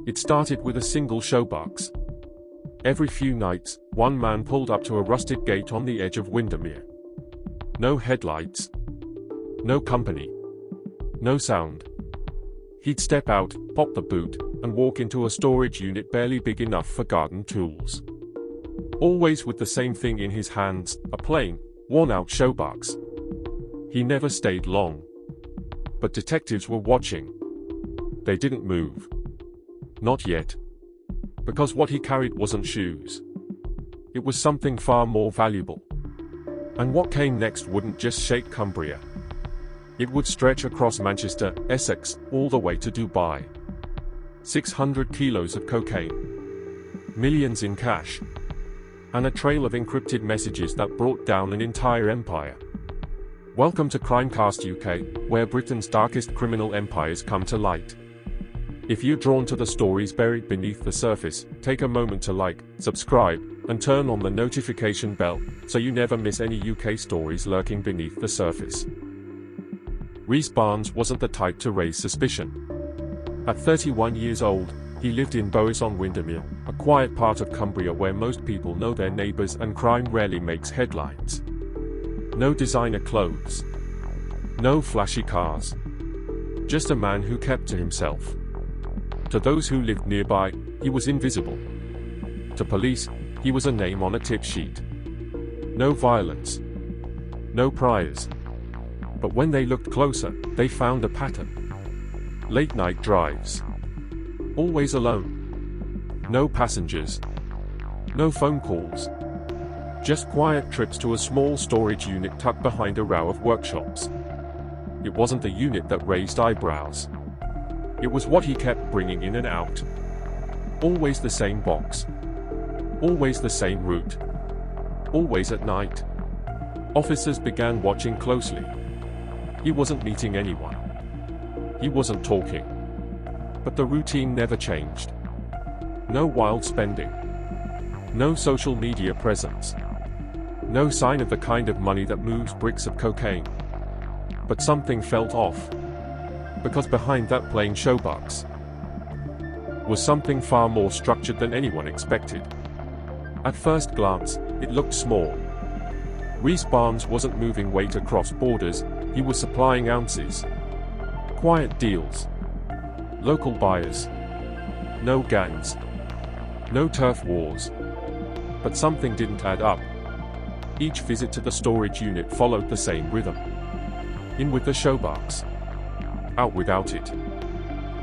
It started with a single showbox. Every few nights, one man pulled up to a rusted gate on the edge of Windermere. No headlights. No company. No sound. He'd step out, pop the boot, and walk into a storage unit barely big enough for garden tools. Always with the same thing in his hands, a plain, worn-out showbox. He never stayed long. But detectives were watching. They didn't move. Not yet. Because what he carried wasn't shoes. It was something far more valuable. And what came next wouldn't just shake Cumbria. It would stretch across Manchester, Essex, all the way to Dubai. 600 kilos of cocaine. Millions in cash. And a trail of encrypted messages that brought down an entire empire. Welcome to Crimecast UK, where Britain's darkest criminal empires come to light. If you're drawn to the stories buried beneath the surface, take a moment to like, subscribe, and turn on the notification bell, so you never miss any UK stories lurking beneath the surface. Rhys Barnes wasn't the type to raise suspicion. At 31 years old, he lived in Bowes-on-Windermere, a quiet part of Cumbria where most people know their neighbours and crime rarely makes headlines. No designer clothes. No flashy cars. Just a man who kept to himself. To those who lived nearby, he was invisible. To police, he was a name on a tip sheet. No violence. No priors. But when they looked closer, they found a pattern. Late-night drives. Always alone. No passengers. No phone calls. Just quiet trips to a small storage unit tucked behind a row of workshops. It wasn't the unit that raised eyebrows. It was what he kept bringing in and out. Always the same box. Always the same route. Always at night. Officers began watching closely. He wasn't meeting anyone. He wasn't talking. But the routine never changed. No wild spending. No social media presence. No sign of the kind of money that moves bricks of cocaine. But something felt off. Because behind that plain showbox was something far more structured than anyone expected. At first glance, it looked small. Rhys Barnes wasn't moving weight across borders, he was supplying ounces. Quiet deals. Local buyers. No gangs. No turf wars. But something didn't add up. Each visit to the storage unit followed the same rhythm. In with the showbox. Out without it.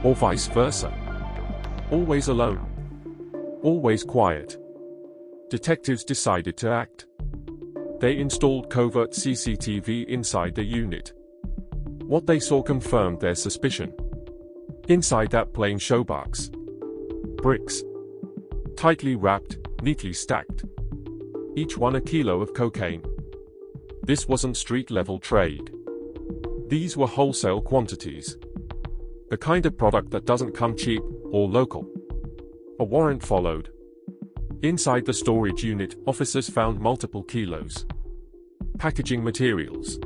Or vice versa. Always alone. Always quiet. Detectives decided to act. They installed covert CCTV inside the unit. What they saw confirmed their suspicion. Inside that plain showbox. Bricks. Tightly wrapped, neatly stacked. Each one a kilo of cocaine. This wasn't street-level trade. These were wholesale quantities. The kind of product that doesn't come cheap or local. A warrant followed. Inside the storage unit, officers found multiple kilos. Packaging materials.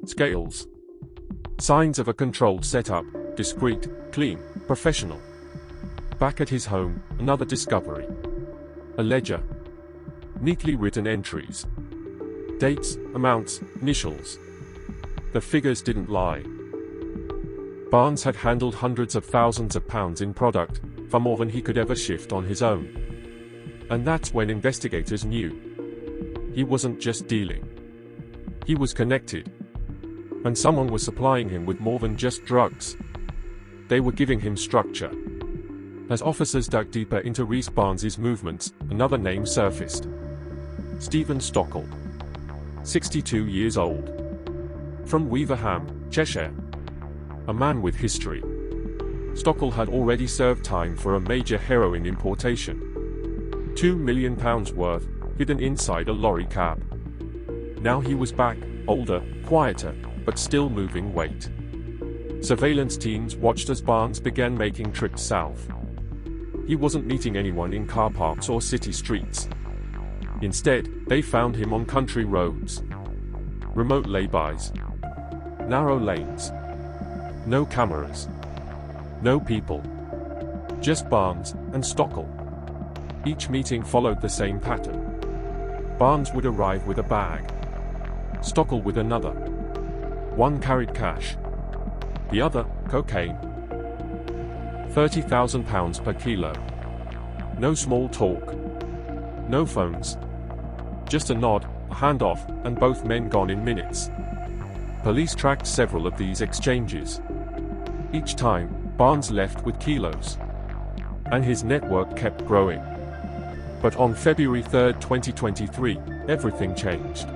Scales. Signs of a controlled setup, discreet, clean, professional. Back at his home, another discovery. A ledger. Neatly written entries. Dates, amounts, initials. The figures didn't lie. Barnes had handled hundreds of thousands of pounds in product, far more than he could ever shift on his own. And that's when investigators knew. He wasn't just dealing. He was connected. And someone was supplying him with more than just drugs. They were giving him structure. As officers dug deeper into Rhys Barnes's movements, another name surfaced. Stephen Stockl. 62 years old. From Weaverham, Cheshire. A man with history. Stockl had already served time for a major heroin importation. £2 million worth, hidden inside a lorry cab. Now he was back, older, quieter, but still moving weight. Surveillance teams watched as Barnes began making trips south. He wasn't meeting anyone in car parks or city streets. Instead, they found him on country roads. Remote laybys. Narrow lanes. No cameras. No people. Just Barnes and Stockl. Each meeting followed the same pattern. Barnes would arrive with a bag. Stockl with another. One carried cash. The other, cocaine. £30,000 per kilo. No small talk. No phones. Just a nod, a handoff, and both men gone in minutes. Police tracked several of these exchanges. Each time, Barnes left with kilos. And his network kept growing. But on February 3, 2023, everything changed.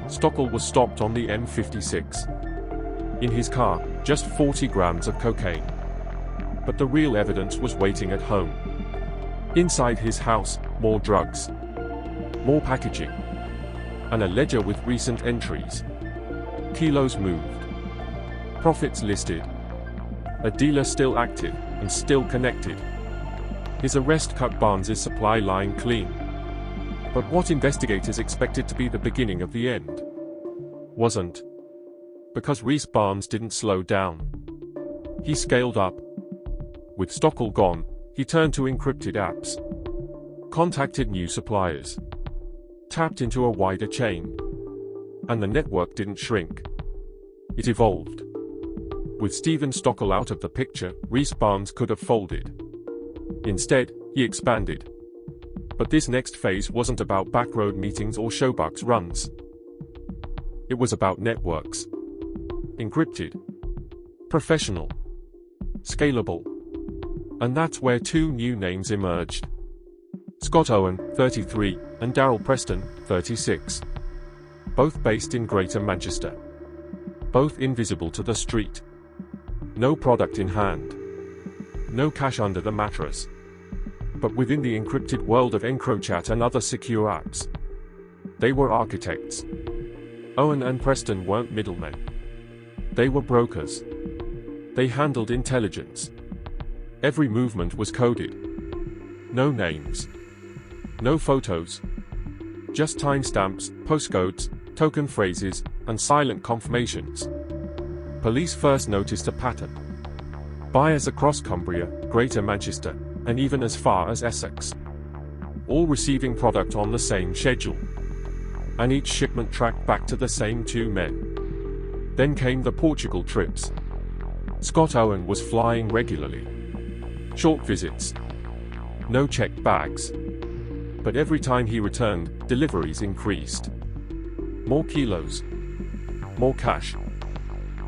Stockl was stopped on the M56. In his car, just 40 grams of cocaine. But the real evidence was waiting at home. Inside his house, more drugs. More packaging. And a ledger with recent entries. Kilos moved. Profits listed. A dealer still active, and still connected. His arrest cut Barnes' supply line clean. But what investigators expected to be the beginning of the end wasn't. Because Reese Barnes didn't slow down. He scaled up. With Stockl gone, he turned to encrypted apps. Contacted new suppliers. Tapped into a wider chain. And the network didn't shrink. It evolved. With Stephen Stockl out of the picture, Reese Barnes could have folded. Instead, he expanded. But this next phase wasn't about backroad meetings or Shoebox runs. It was about networks. Encrypted. Professional. Scalable. And that's where two new names emerged. Scott Owen, 33, and Darryl Preston, 36. Both based in Greater Manchester. Both invisible to the street. No product in hand. No cash under the mattress. But within the encrypted world of EncroChat and other secure apps, they were architects. Owen and Preston weren't middlemen. They were brokers. They handled intelligence. Every movement was coded. No names. No photos. Just timestamps, postcodes, token phrases, and silent confirmations. Police first noticed a pattern. Buyers across Cumbria, Greater Manchester, and even as far as Essex. All receiving product on the same schedule. And each shipment tracked back to the same two men. Then came the Portugal trips. Scott Owen was flying regularly. Short visits. No checked bags. But every time he returned, deliveries increased. More kilos. More cash.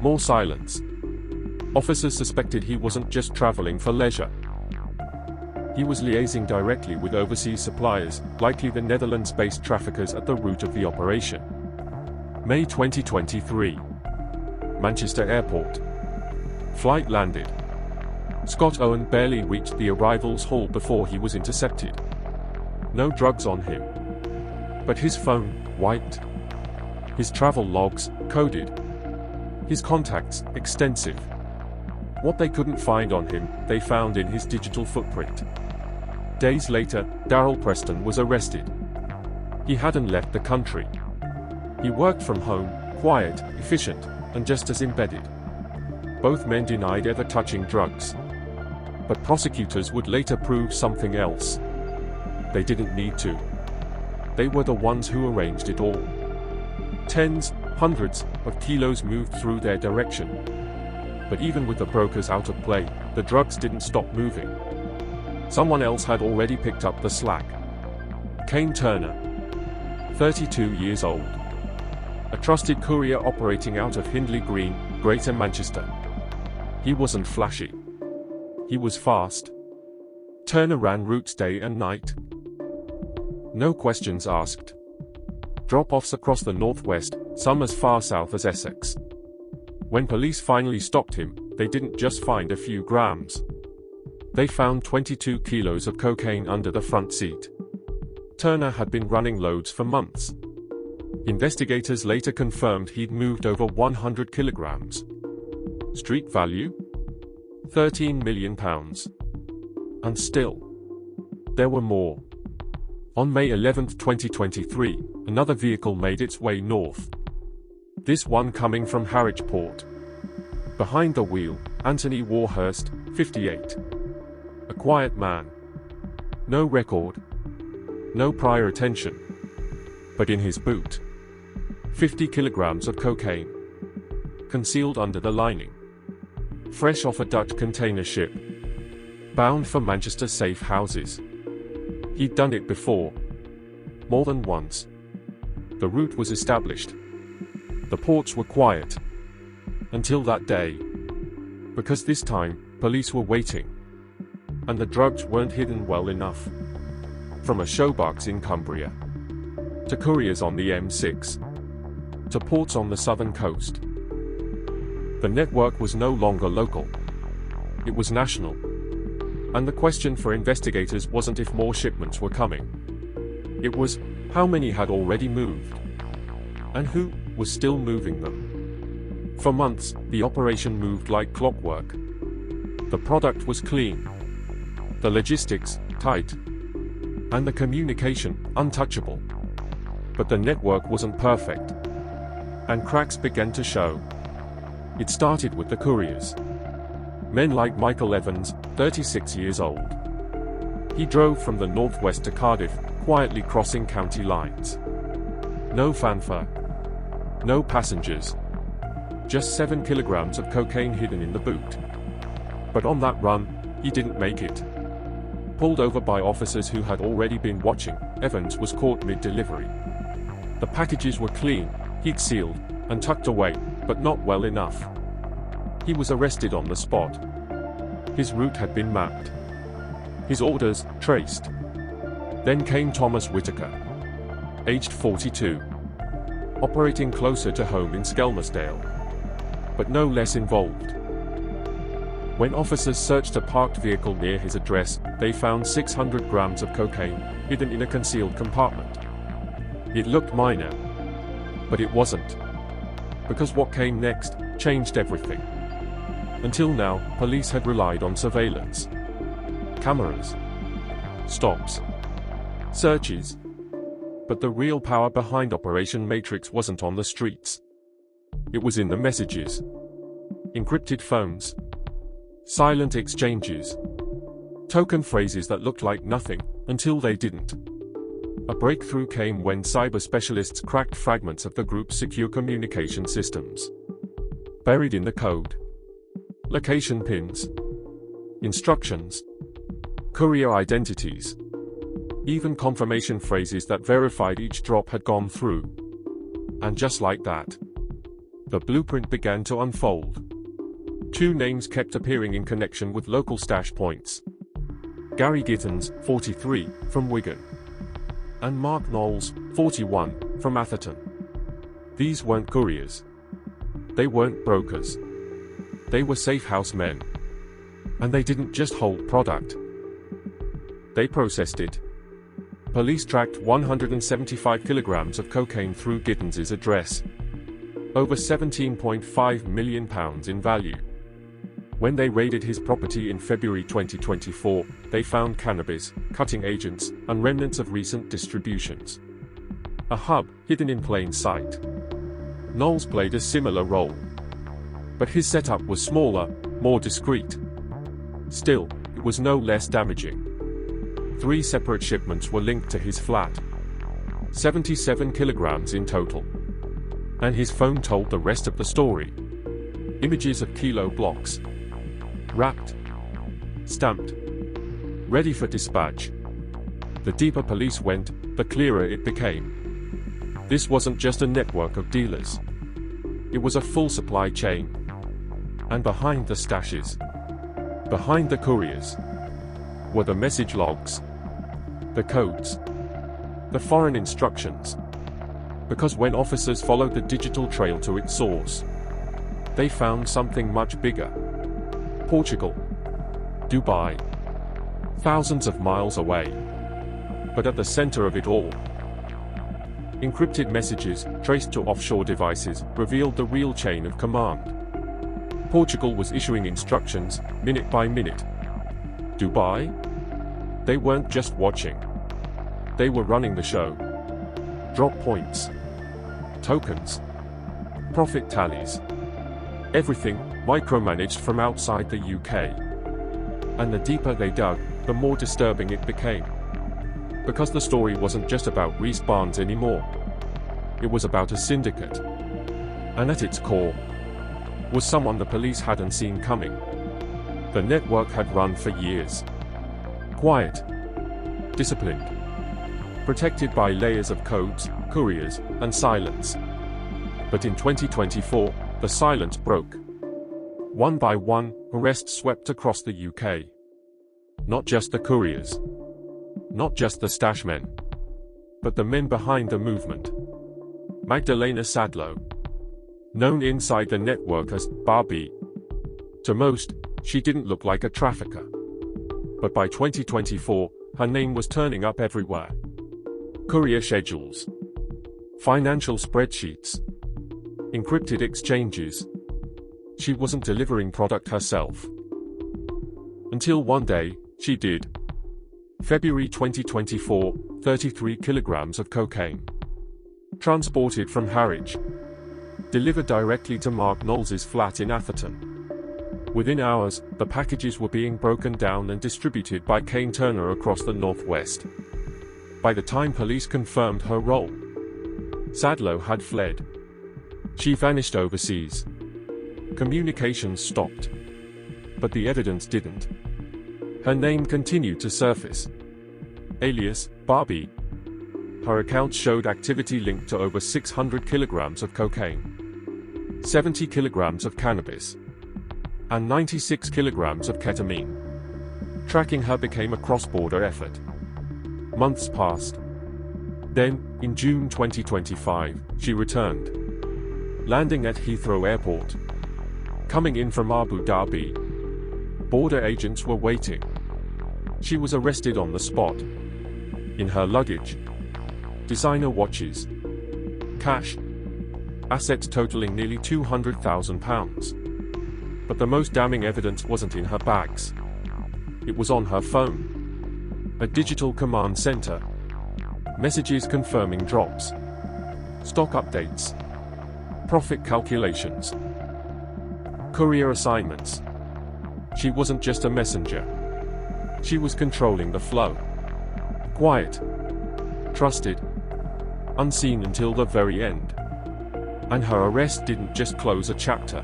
More silence. Officers suspected he wasn't just traveling for leisure. He was liaising directly with overseas suppliers, likely the Netherlands-based traffickers at the root of the operation. May 2023. Manchester Airport. Flight landed. Scott Owen barely reached the arrivals hall before he was intercepted. No drugs on him. But his phone, wiped. His travel logs, coded. His contacts, extensive. What they couldn't find on him, they found in his digital footprint. Days later, Darryl Preston was arrested. He hadn't left the country. He worked from home, quiet, efficient, and just as embedded. Both men denied ever touching drugs. But prosecutors would later prove something else. They didn't need to. They were the ones who arranged it all. Tens, hundreds, of kilos moved through their direction. But even with the brokers out of play, the drugs didn't stop moving. Someone else had already picked up the slack. Kane Turner. 32 years old. A trusted courier operating out of Hindley Green, Greater Manchester. He wasn't flashy. He was fast. Turner ran routes day and night. No questions asked. Drop-offs across the northwest, some as far south as Essex. When police finally stopped him, they didn't just find a few grams. They found 22 kilos of cocaine under the front seat. Turner had been running loads for months. Investigators later confirmed he'd moved over 100 kilograms. Street value? £13 million. And still, there were more. On May 11, 2023, another vehicle made its way north. This one coming from Harwich Port. Behind the wheel, Anthony Warhurst, 58. A quiet man. No record. No prior attention. But in his boot, 50 kilograms of cocaine, concealed under the lining. Fresh off a Dutch container ship, bound for Manchester safe houses. He'd done it before. More than once. The route was established. The ports were quiet. Until that day. Because this time, police were waiting. And the drugs weren't hidden well enough. From a Shoebox in Cumbria, to Couriers on the M6, to ports on the southern coast. The network was no longer local. It was national. And the question for investigators wasn't if more shipments were coming. It was, how many had already moved? And who was still moving them? For months, the operation moved like clockwork. The product was clean. The logistics, tight. And the communication, untouchable. But the network wasn't perfect. And cracks began to show. It started with the Couriers. Men like Michael Evans, 36 years old. He drove from the northwest to Cardiff, quietly crossing county lines. No fanfare. No passengers. Just 7 kilograms of cocaine hidden in the boot. But on that run, he didn't make it. Pulled over by officers who had already been watching, Evans was caught mid-delivery. The packages were clean, he'd sealed, and tucked away, but not well enough. He was arrested on the spot. His route had been mapped. His orders, traced. Then came Thomas Whitaker, aged 42. Operating closer to home in Skelmersdale. But no less involved. When officers searched a parked vehicle near his address, they found 600 grams of cocaine, hidden in a concealed compartment. It looked minor. But it wasn't. Because what came next changed everything. Until now, police had relied on surveillance. Cameras. Stops. Searches. But the real power behind Operation Matrix wasn't on the streets. It was in the messages. Encrypted phones. Silent exchanges. Token phrases that looked like nothing, until they didn't. A breakthrough came when cyber specialists cracked fragments of the group's secure communication systems. Buried in the code. Location pins. Instructions. Courier identities. Even confirmation phrases that verified each drop had gone through. And just like that, the blueprint began to unfold. 2 names kept appearing in connection with local stash points. Gary Gittins, 43, from Wigan. And Mark Knowles, 41, from Atherton. These weren't couriers. They weren't brokers. They were safe house men. And they didn't just hold product. They processed it. Police tracked 175 kilograms of cocaine through Gittins' address. Over £17.5 million in value. When they raided his property in February 2024, they found cannabis, cutting agents, and remnants of recent distributions. A hub, hidden in plain sight. Knowles played a similar role. But his setup was smaller, more discreet. Still, it was no less damaging. 3 separate shipments were linked to his flat. 77 kilograms in total. And his phone told the rest of the story. Images of kilo blocks. Wrapped. Stamped. Ready for dispatch. The deeper police went, the clearer it became. This wasn't just a network of dealers. It was a full supply chain. And behind the stashes, behind the couriers, were the message logs, the codes, the foreign instructions. Because when officers followed the digital trail to its source, they found something much bigger. Portugal. Dubai. Thousands of miles away. But at the center of it all, encrypted messages, traced to offshore devices, revealed the real chain of command. Portugal was issuing instructions, minute by minute. Dubai? They weren't just watching. They were running the show. Drop points. Tokens. Profit tallies. Everything, micromanaged from outside the UK. And the deeper they dug, the more disturbing it became. Because the story wasn't just about Reese Barnes anymore. It was about a syndicate. And at its core was someone the police hadn't seen coming. The network had run for years. Quiet. Disciplined. Protected by layers of codes, couriers, and silence. But in 2024, the silence broke. One by one, arrests swept across the UK. Not just the couriers. Not just the stash men. But the men behind the movement. Magdalena Sadlow. Known inside the network as Barbie. To most, she didn't look like a trafficker. But by 2024, her name was turning up everywhere. Courier schedules. Financial spreadsheets. Encrypted exchanges. She wasn't delivering product herself. Until one day, she did. February 2024, 33 kilograms of cocaine. Transported from Harwich. Delivered directly to Mark Knowles's flat in Atherton. Within hours, the packages were being broken down and distributed by Kane Turner across the northwest. By the time police confirmed her role, Sadlow had fled. She vanished overseas. Communications stopped. But the evidence didn't. Her name continued to surface. Alias, Barbie. Her account showed activity linked to over 600 kilograms of cocaine, 70 kilograms of cannabis, and 96 kilograms of ketamine. Tracking her became a cross-border effort. Months passed. Then, in June 2025, she returned. Landing at Heathrow Airport. Coming in from Abu Dhabi. Border agents were waiting. She was arrested on the spot. In her luggage, designer watches, cash, assets totaling nearly £200,000. But the most damning evidence wasn't in her bags. It was on her phone. A digital command center. Messages confirming drops. Stock updates. Profit calculations. Courier assignments. She wasn't just a messenger. She was controlling the flow. Quiet. Trusted. Unseen until the very end. And her arrest didn't just close a chapter.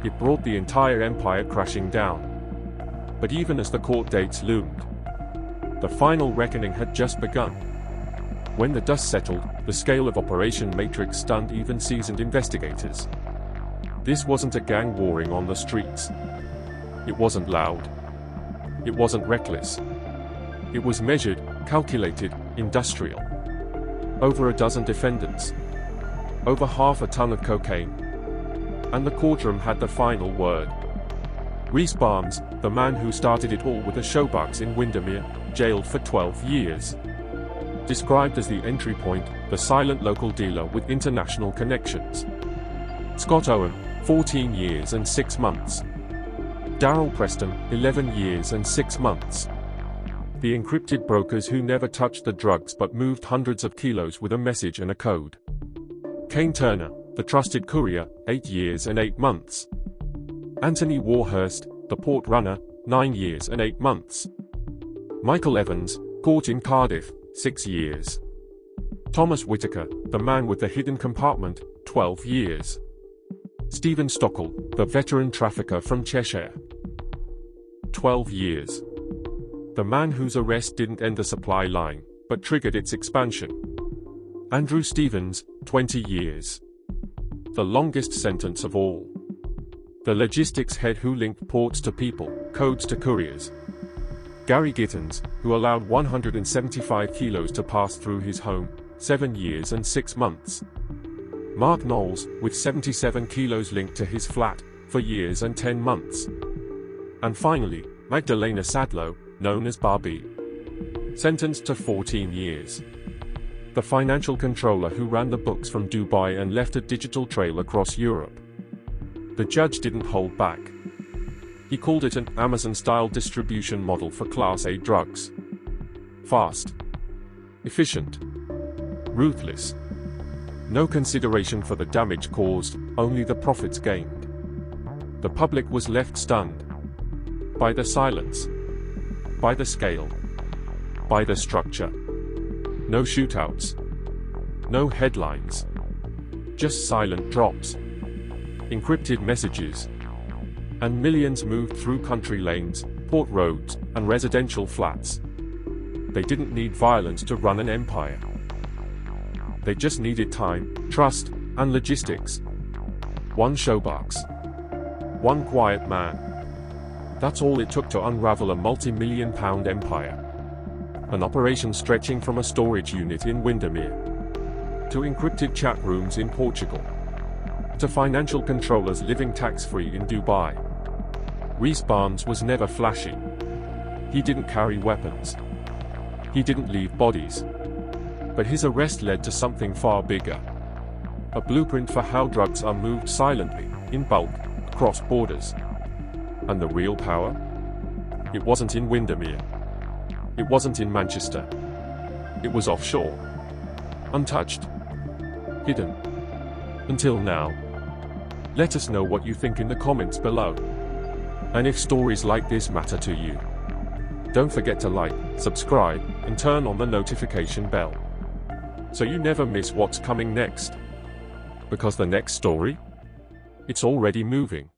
It brought the entire empire crashing down. But even as the court dates loomed, the final reckoning had just begun. When the dust settled, the scale of Operation Matrix stunned even seasoned investigators. This wasn't a gang warring on the streets. It wasn't loud. It wasn't reckless. It was measured, calculated, industrial. Over a dozen defendants. Over half a ton of cocaine. And the courtroom had the final word. Reese Barnes, the man who started it all with a Shoebox in Windermere, jailed for 12 years. Described as the entry point, the silent local dealer with international connections. Scott Owen, 14 years and 6 months. Darryl Preston, 11 years and 6 months. The encrypted brokers who never touched the drugs but moved hundreds of kilos with a message and a code. Kane Turner, the trusted courier, 8 years and 8 months. Anthony Warhurst, the port runner, 9 years and 8 months. Michael Evans, caught in Cardiff, 6 years. Thomas Whitaker, the man with the hidden compartment, 12 years. Stephen Stockl, the veteran trafficker from Cheshire. 12 years. The man whose arrest didn't end the supply line, but triggered its expansion. Andrew Stevens, 20 years. The longest sentence of all. The logistics head who linked ports to people, codes to couriers. Gary Gittins, who allowed 175 kilos to pass through his home, 7 years and 6 months. Mark Knowles, with 77 kilos linked to his flat, for years and 10 months. And finally, Magdalena Sadlow, known as Barbie. Sentenced to 14 years. The financial controller who ran the books from Dubai and left a digital trail across Europe. The judge didn't hold back. He called it an Amazon-style distribution model for Class A drugs. Fast. Efficient. Ruthless. No consideration for the damage caused, only the profits gained. The public was left stunned. By the silence. By the scale. By the structure. No shootouts. No headlines. Just silent drops. Encrypted messages. And millions moved through country lanes, port roads, and residential flats. They didn't need violence to run an empire. They just needed time, trust, and logistics. One Shoebox. One quiet man. That's all it took to unravel a multi-million-pound empire. An operation stretching from a storage unit in Windermere to encrypted chat rooms in Portugal to financial controllers living tax-free in Dubai. Rhys Barnes was never flashy. He didn't carry weapons. He didn't leave bodies. But his arrest led to something far bigger. A blueprint for how drugs are moved silently, in bulk, across borders. And the real power? It wasn't in Windermere. It wasn't in Manchester. It was offshore. Untouched. Hidden. Until now. Let us know what you think in the comments below. And if stories like this matter to you. Don't forget to like, subscribe, and turn on the notification bell, so you never miss what's coming next. Because the next story? It's already moving.